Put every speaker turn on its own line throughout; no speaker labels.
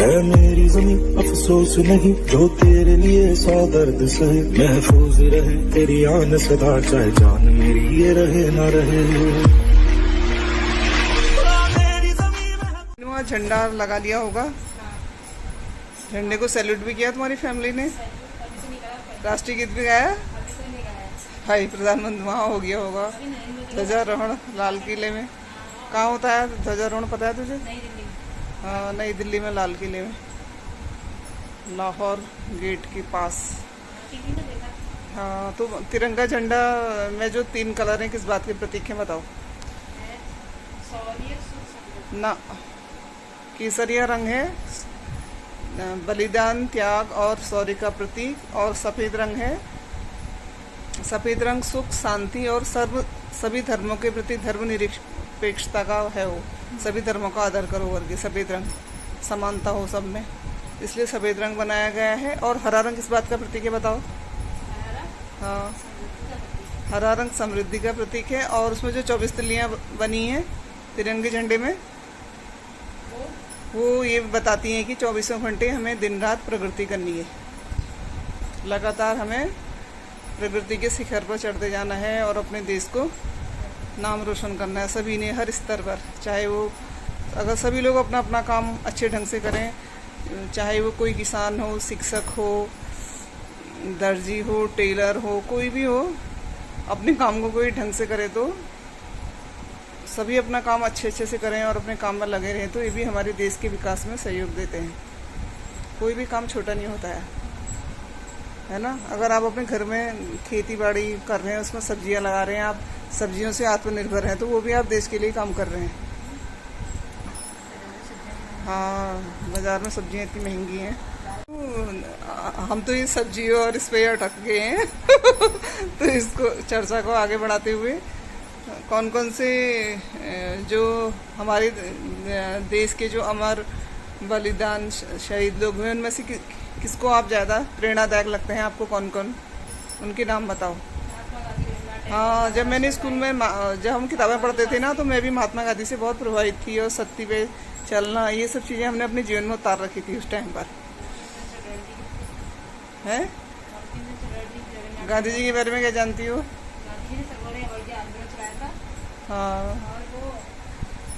है मेरी ज़मीं अफसोस नहीं, जो तेरे लिए 100 दर्द सहे। महफूज रहे तेरी आन सदा, चाहे जान मेरी ये रहे ना रहे।
वहाँ झंडा लगा लिया होगा, झंडे को सैल्यूट भी किया तुम्हारी फैमिली ने, राष्ट्रीय गीत भी गाया। भाई प्रधानमंत्री वहाँ हो गया होगा ध्वजारोहण लाल किले में। कहाँ होता है ध्वजारोहण, पता है तुझे? हाँ, नई दिल्ली में, लाल किले में, लाहौर गेट के पास। हाँ, तो तिरंगा झंडा में जो 3 कलर हैं किस बात के प्रतीक हैं बताओ? ना, केसरिया रंग है बलिदान, त्याग और शौर्य का प्रतीक, और सफ़ेद रंग है, सफ़ेद रंग सुख, शांति और सभी धर्मों के प्रति धर्मनिरपेक्षता का है। वो सभी धर्मों का आदर करो करके सफ़ेद रंग, समानता हो सब में, इसलिए सफ़ेद रंग बनाया गया है। और हरा रंग किस बात का प्रतीक है बताओ? हाँ, हरा रंग समृद्धि का प्रतीक है। और उसमें जो 24 तिल्लियाँ बनी हैं तिरंगे झंडे में, वो ये बताती हैं कि 24 घंटे हमें दिन रात प्रगति करनी है, लगातार हमें प्रगति के शिखर पर चढ़ते जाना है और अपने देश को नाम रोशन करना है सभी ने, हर स्तर पर। चाहे वो, अगर सभी लोग अपना अपना काम अच्छे ढंग से करें, चाहे वो कोई किसान हो, शिक्षक हो, दर्जी हो, टेलर हो, कोई भी हो, अपने काम को कोई ढंग से करे तो सभी अपना काम अच्छे से करें और अपने काम में लगे रहें, तो ये भी हमारे देश के विकास में सहयोग देते हैं। कोई भी काम छोटा नहीं होता है ना? अगर आप अपने घर में खेती बाड़ी कर रहे हैं, उसमें सब्जियां लगा रहे हैं, आप सब्जियों से आत्मनिर्भर हैं, तो वो भी आप देश के लिए काम कर रहे हैं। हाँ, बाजार में सब्जियां इतनी महंगी हैं, तो हम तो ये सब्जियों और इस पे अटक गए हैं तो इसको, चर्चा को आगे बढ़ाते हुए, कौन कौन से जो हमारे देश के जो अमर बलिदान शहीद लोग हुए, उनमें से किसको आप ज़्यादा प्रेरणादायक लगते हैं आपको? कौन कौन, उनके नाम बताओ। हाँ, जब मैंने स्कूल में, जब हम किताबें पढ़ते थे ना, तो मैं भी महात्मा गांधी से बहुत प्रभावित थी, और सत्य पे चलना, ये सब चीज़ें हमने अपने जीवन में उतार रखी थी उस टाइम पर। हैं? गांधी जी के बारे में क्या जानती हो? हाँ,
और वो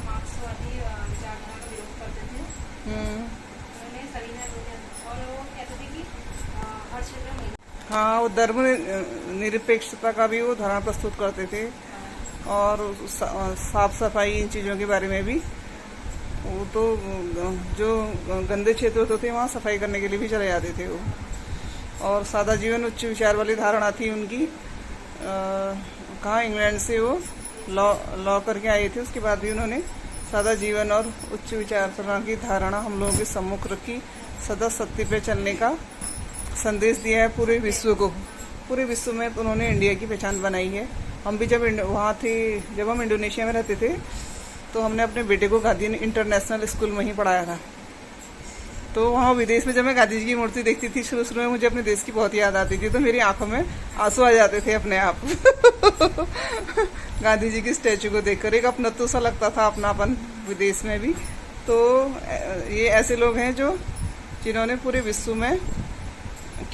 मार्क्सवादी विचारधारा का विरोध करते थे। उन्होंने सविनय और वो कहते थे कि हर क्षेत्र में,
हाँ, वो धर्म निरपेक्षता का भी वो धारणा प्रस्तुत करते थे, और साफ सफाई, इन चीज़ों के बारे में भी। वो तो जो गंदे क्षेत्र होते थे वहाँ सफाई करने के लिए भी चले जाते थे वो। और सादा जीवन उच्च विचार वाली धारणा थी उनकी। कहाँ, इंग्लैंड से वो लॉ करके आए थे, उसके बाद भी उन्होंने सादा जीवन और उच्च विचारधारा की धारणा हम लोगों के सम्मुख रखी, सदा सत्य पे चलने का संदेश दिया है पूरे विश्व को। पूरे विश्व में उन्होंने इंडिया की पहचान बनाई है। हम भी जब वहाँ थे, जब हम इंडोनेशिया में रहते थे, तो हमने अपने बेटे को गांधी इंटरनेशनल स्कूल में ही पढ़ाया था। तो वहाँ विदेश में जब मैं गांधी जी की मूर्ति देखती थी, शुरू शुरू में मुझे अपने देश की बहुत याद आती थी, तो मेरी आंखों में आंसू आ जाते थे अपने आप गांधी जी की स्टैचू को देखकर एक अपनत्व सा लगता था, अपनापन विदेश में भी। तो ये ऐसे लोग हैं जो, जिन्होंने पूरे विश्व में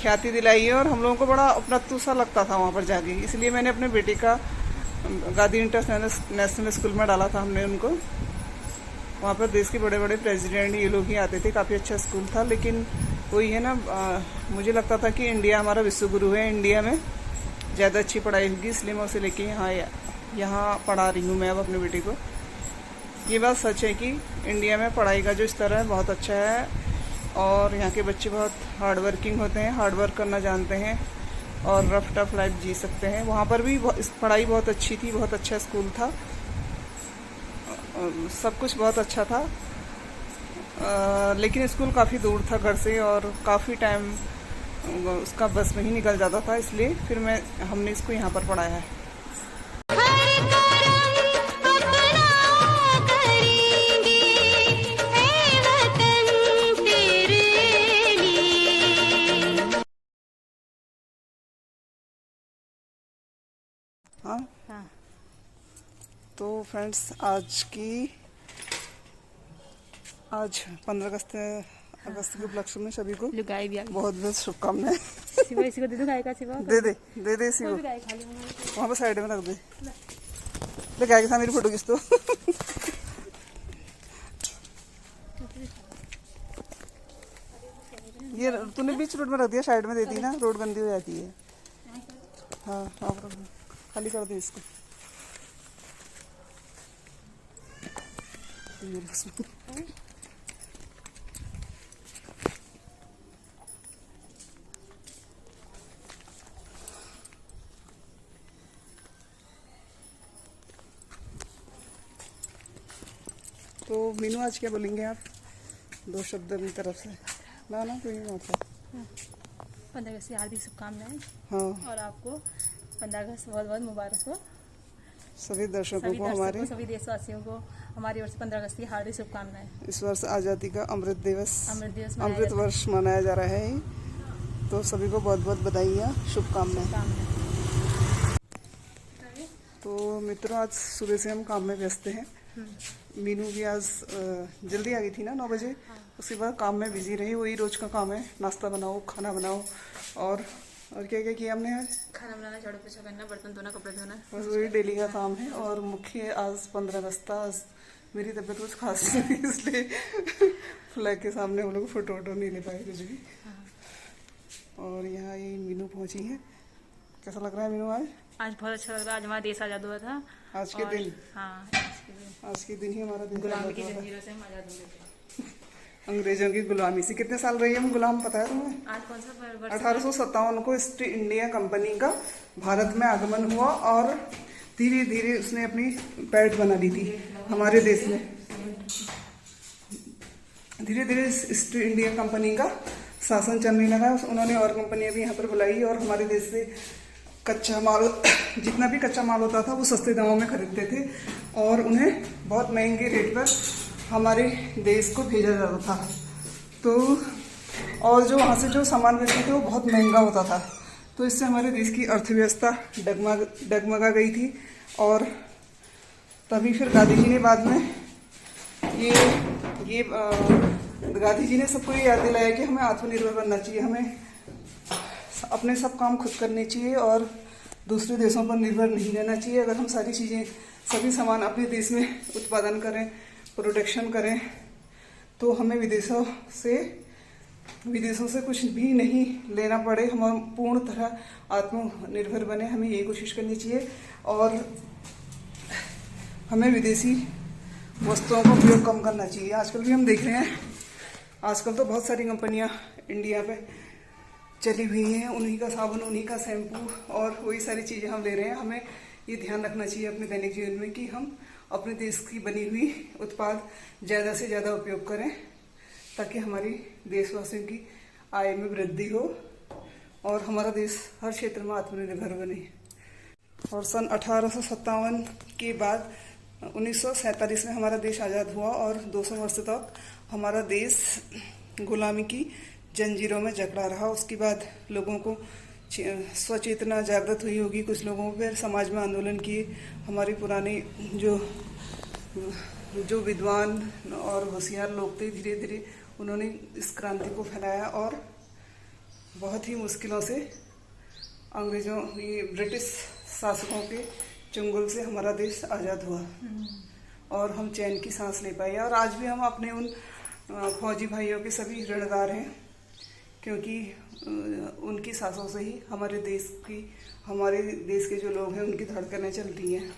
ख्याति दिलाई है, और हम लोगों को बड़ा अपनत्व सा लगता था वहाँ पर जाके। इसलिए मैंने अपने बेटे का गांधी इंटरनेशनल स्कूल में डाला था हमने उनको। वहाँ पर देश के बड़े बड़े प्रेसिडेंट ये लोग ही आते थे, काफ़ी अच्छा स्कूल था। लेकिन वही है ना, मुझे लगता था कि इंडिया हमारा विश्व गुरु है, इंडिया में ज़्यादा अच्छी पढ़ाई होगी, इसलिए मैं उसे लेके यहाँ पढ़ा रही हूँ मैं अब अपने बेटे को। ये बात सच है कि इंडिया में पढ़ाई का जो स्तर है बहुत अच्छा है, और यहाँ के बच्चे बहुत हार्ड वर्किंग होते हैं, हार्ड वर्क करना जानते हैं, और रफ टफ लाइफ जी सकते हैं। वहाँ पर भी पढ़ाई बहुत अच्छी थी, बहुत अच्छा स्कूल था, सब कुछ बहुत अच्छा था। लेकिन स्कूल काफ़ी दूर था घर से, और काफ़ी टाइम उसका बस में ही निकल जाता था, इसलिए फिर हमने इसको यहाँ पर पढ़ाया है। हाँ, तो फ्रेंड्स, आज 15 अगस्त अगस्त के उपलक्ष्य में सभी को
गाय भी आ गई।
बहुत बहुत शुभकामनाएं।
शिवा इसी को दे दो, गाय का शिवा
दे दे इसी को,
गाय खा ली
वहाँ पर साइड में रख दे। ले गाय के साथ मेरी फोटो खींच दो। ये तूने बीच रोड में रख दिया, साइड में दे दी ना, रोड गंदी हो जाती है। हाँ हाँ खाली कर दे इसको। तो मीनू आज क्या बोलेंगे आप? 2 शब्द अपनी तरफ से। ना कोई नहीं मतलब।
15 अगस्त की हार्दिक शुभकामनाएं।
हाँ,
और आपको 15 अगस्त बहुत बहुत मुबारक हो।
सभी दर्शकों को हमारे,
सभी देशवासियों को हमारी ओर से 15 अगस्त की हार्दिक शुभकामनाएं।
इस वर्ष आज़ादी का अमृत दिवस, अमृत वर्ष मनाया जा रहा है, तो सभी को बहुत बहुत बधाइयाँ, शुभकामनाएं। तो मित्रों, आज सुबह से हम काम में व्यस्त हैं। मीनू भी आज जल्दी आ गई थी ना, 9 बजे। उसके बाद काम में बिजी रही, वही रोज का काम है, नाश्ता बनाओ, खाना बनाओ, और क्या क्या किया हमने आज? खाना बनाना, झाड़ू पोछा करना, बर्तन धोना, कपड़े धोना, बस वही डेली का काम है। और मुख्य आज 15 अगस्त था। आज मेरी तबीयत कुछ खास नहीं, इसलिए फ्लैग के सामने हम लोग फोटो वोटो नहीं ले पाए कुछ भी। और यहाँ ये मीनू पहुँची है। कैसा लग रहा है मीनू आज?
आज बहुत अच्छा लग रहा है। आज हमारा देश आज़ाद हुआ था।
आज के दिन?
हाँ,
आज के दिन ही हमारा देश
गुलामी की जंजीरों से हम आज़ाद हुए थे।
अंग्रेजों की गुलामी से। कितने साल रही है हम गुलाम, पता है तुम्हें?
आज कौन सा वर्ष?
1857 को ईस्ट इंडिया कंपनी का भारत में आगमन हुआ, और धीरे धीरे उसने अपनी पैठ बना ली थी हमारे देश में। धीरे धीरे ईस्ट इंडिया कंपनी का शासन चलने लगा। उन्होंने और कंपनियां भी यहाँ पर बुलाई, और हमारे देश से कच्चा माल, जितना भी कच्चा माल होता था वो सस्ते दामों में खरीदते थे, और उन्हें बहुत महंगे रेट पर हमारे देश को भेजा जाता था। तो और जो वहाँ से जो सामान बेचते थे वो बहुत महंगा होता था। तो इससे हमारे देश की अर्थव्यवस्था डगमगा गई थी। और तभी फिर गांधी जी ने बाद में गांधी जी ने सबको ये याद दिलाया कि हमें आत्मनिर्भर बनना चाहिए, हमें अपने सब काम खुद करने चाहिए और दूसरे देशों पर निर्भर नहीं रहना चाहिए। अगर हम सारी चीज़ें, सभी सामान अपने देश में उत्पादन करें, प्रोडक्शन करें, तो हमें विदेशों से कुछ भी नहीं लेना पड़े, हम पूर्ण तरह आत्मनिर्भर बने। हमें ये कोशिश करनी चाहिए, और हमें विदेशी वस्तुओं का उपयोग कम करना चाहिए। आजकल भी हम देख रहे हैं, आजकल तो बहुत सारी कंपनियां इंडिया पे चली हुई हैं, उन्हीं का साबुन, उन्हीं का शैम्पू और वही सारी चीज़ें हम ले रहे हैं। हमें ये ध्यान रखना चाहिए अपने दैनिक जीवन में कि हम अपने देश की बनी हुई उत्पाद ज़्यादा से ज़्यादा उपयोग करें, ताकि हमारी देशवासियों की आय में वृद्धि हो और हमारा देश हर क्षेत्र में आत्मनिर्भर बने। और सन 1857 के बाद 1947 में हमारा देश आज़ाद हुआ, और 200 वर्ष तक हमारा देश गुलामी की जंजीरों में जकड़ा रहा। उसके बाद लोगों को स्वचेतना जागृत हुई होगी, कुछ लोगों पर समाज में आंदोलन किए। हमारे पुराने जो विद्वान और होशियार लोग थे, धीरे धीरे उन्होंने इस क्रांति को फैलाया, और बहुत ही मुश्किलों से अंग्रेजों, ये ब्रिटिश शासकों के चंगुल से हमारा देश आज़ाद हुआ, और हम चैन की सांस ले पाए। और आज भी हम अपने उन फौजी भाइयों के सभी ऋणदार हैं, क्योंकि उनकी सांसों से ही हमारे देश के जो लोग हैं उनकी धड़कनें चलती हैं।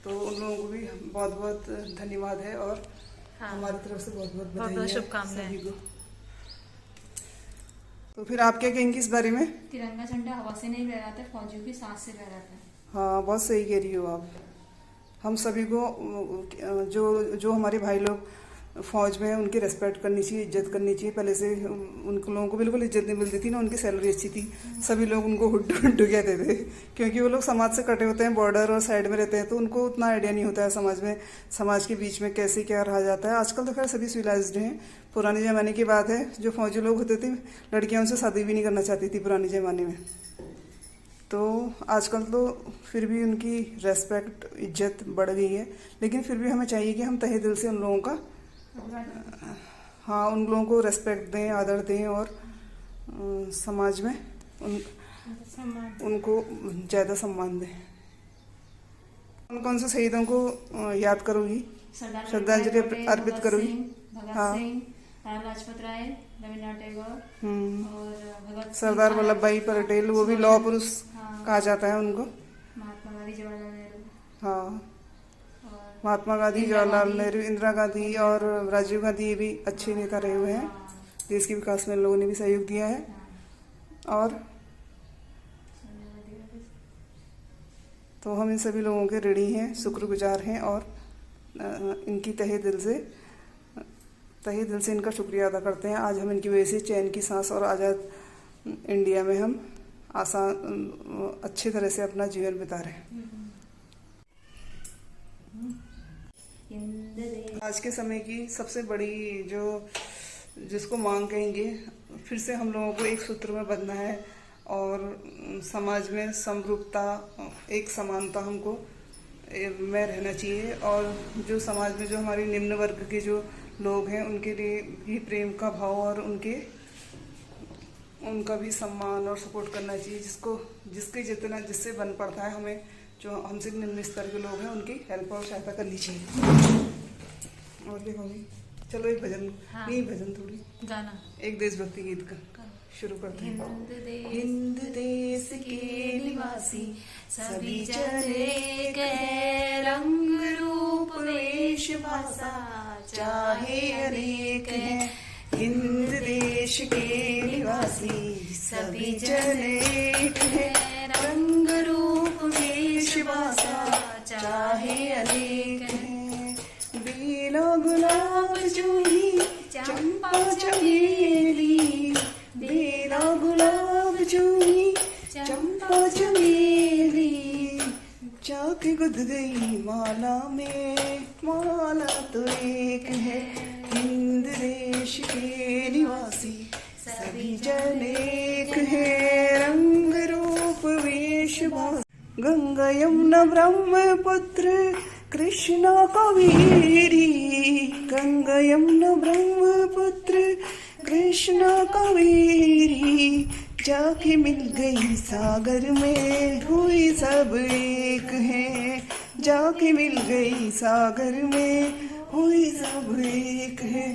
तो उन लोगों को भी बहुत बहुत धन्यवाद है, और हमारी तरफ से बहुत बहुत बधाई, शुभकामनाएं सभी को। तो फिर आप क्या कहेंगी इस बारे में?
तिरंगा झंडा हवा से नहीं लहराता, फौजियों की सांस से लहराता है।
हाँ, बहुत सही कह रही हो आप। हम सभी को जो हमारे भाई लोग फौज में है, उनकी रेस्पेक्ट करनी चाहिए, इज्जत करनी चाहिए। पहले से उन लोगों को बिल्कुल इज्जत नहीं मिलती थी ना, उनकी सैलरी अच्छी थी, सभी लोग उनको हुड्डू कहते थे, क्योंकि वो लोग समाज से कटे होते हैं, बॉर्डर और साइड में रहते हैं, तो उनको उतना आइडिया नहीं होता है समाज के बीच में कैसे क्या रहा जाता है। आजकल तो खैर सभी सिविलाइज्ड हैं, पुराने ज़माने की बात है, जो फौजी लोग होते थे लड़कियां उनसे शादी भी नहीं करना चाहती थी पुराने ज़माने में। तो आजकल तो फिर भी उनकी रेस्पेक्ट, इज्जत बढ़ गई है, लेकिन फिर भी हमें चाहिए कि हम तहे दिल से उन लोगों का हाँ, उन लोगों को रेस्पेक्ट दें, आदर दें और समाज में उनको ज़्यादा सम्मान दें। कौन कौन से शहीदों को याद करोगी, श्रद्धांजलि अर्पित करोगी? हाँ,
लाला लाजपत राय, रविन्द्रनाथ टैगोर और भगत
सरदार वल्लभ भाई पटेल, वो भी लौह पुरुष कहा जाता है उनको।
महात्मा गांधी, जवाहरलाल नेहरू।
हाँ, महात्मा गांधी, जवाहरलाल नेहरू, इंदिरा गांधी और राजीव गांधी, ये भी अच्छे नेता रहे हुए हैं। देश के विकास में लोगों ने भी सहयोग दिया है और तो हम इन सभी लोगों के ऋणी हैं, शुक्रगुजार हैं और इनकी तहे दिल से इनका शुक्रिया अदा करते हैं। आज हम इनकी वजह से चैन की सांस और आज़ाद इंडिया में हम अच्छी तरह से अपना जीवन बिता रहे हैं। आज के समय की सबसे बड़ी जिसको मांग कहेंगे, फिर से हम लोगों को एक सूत्र में बंधना है और समाज में समरूपता, एक समानता हमको में रहना चाहिए। और जो समाज में जो हमारे निम्न वर्ग के जो लोग हैं, उनके लिए भी प्रेम का भाव और उनका भी सम्मान और सपोर्ट करना चाहिए। जिससे बन पड़ता है, हमें जो हमसे निम्न स्तर के लोग हैं उनकी हेल्प और सहायता करनी चाहिए। और क्या होगी? चलो एक भजन, नहीं भजन थोड़ी
गाना,
एक देशभक्ति गीत का शुरू करते हैं।
हिंद देश के निवासी सभी जन एक है, रंग रूप वेश भाषा चाहे अनेक है।
हिंद देश के निवासी सभी जन एक है,
रंग रूप वेश भाषा चाहे अनेक है।
बेला गुलाब जूही चंपा चमेली, बेला गुलाब जूही चंपा चमेली, जाके गुद गई माला में, माला तो एक है। हिंद देश के निवासी सभी जन एक है, रंग रूप वेश भाषा। गंगा यमुना ब्रह्मपुत्र कृष्णा कावेरी, गंगा यमुना ब्रह्मपुत्र कृष्णा कावेरी, जाके मिल गई सागर में, हुई सब एक है। जाके मिल गई सागर में, हुई सब एक है।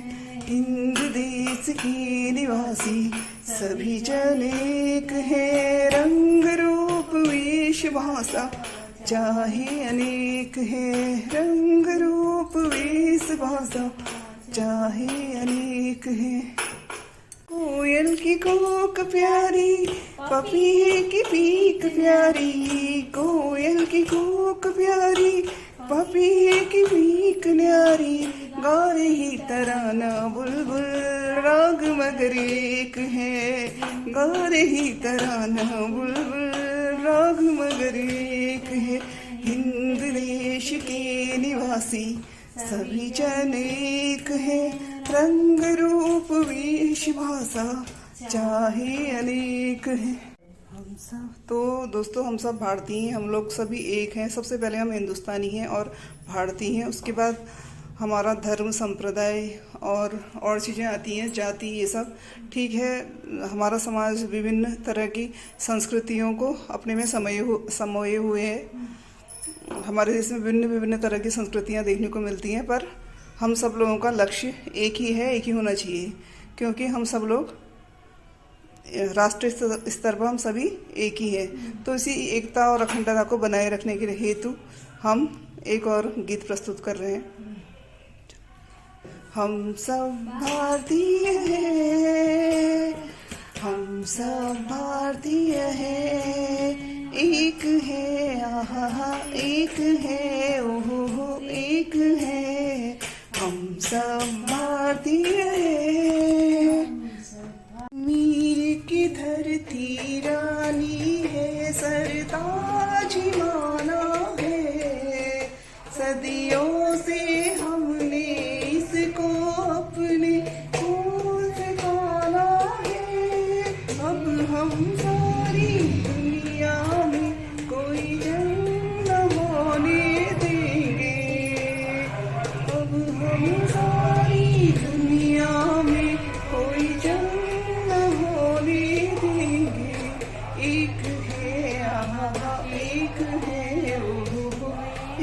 हिंद देश के निवासी सभी जन एक है, रंग रूप वेश भाषा चाहे अनेक है। रंग रूप वेश भाषा चाहे अनेक है। कोयल की कोक प्यारी, पपीहे की पीक प्यारी, कोयल की कोक प्यारी, पपीहे की पीक न्यारी, गा रही तराना बुलबुल, राग मगर एक है। गा रही तराना बुलबुल, राग मगर एक है। हिंद देश के निवासी सभी जन एक है, रंग रूप वेश भाषा चाहे अनेक है। हम सब तो दोस्तों, हम सब भारतीय हैं, हम लोग सभी एक हैं। सबसे पहले हम हिंदुस्तानी हैं और भारतीय हैं, उसके बाद हमारा धर्म, संप्रदाय और चीज़ें आती हैं, जाति, ये सब ठीक है। हमारा समाज विभिन्न तरह की संस्कृतियों को अपने में समोए हुए है। हमारे देश में विभिन्न तरह की संस्कृतियाँ देखने को मिलती हैं, पर हम सब लोगों का लक्ष्य एक ही है, एक ही होना चाहिए, क्योंकि हम सब लोग राष्ट्रीय स्तर पर हम सभी एक ही हैं। तो इसी एकता और अखंडता को बनाए रखने के हेतु हम एक और गीत प्रस्तुत कर रहे हैं। हम सब भारतीय हैं, हम सब भारतीय हैं, एक है आहा एक है ओहो एक है। हम सब भारतीय हैं, मीर की धरती रानी है, सरताज माना है। सदियों से हमने इसको अपने खून से पाला है। अब हम सारी दुनिया में कोई जंग न होने देंगे। अब हम सारी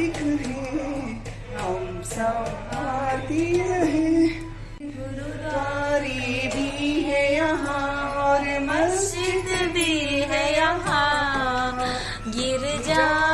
रहे, हम संभालती रहे। गुरुद्वारे भी है यहाँ और मस्जिद
भी है यहाँ, गिरजा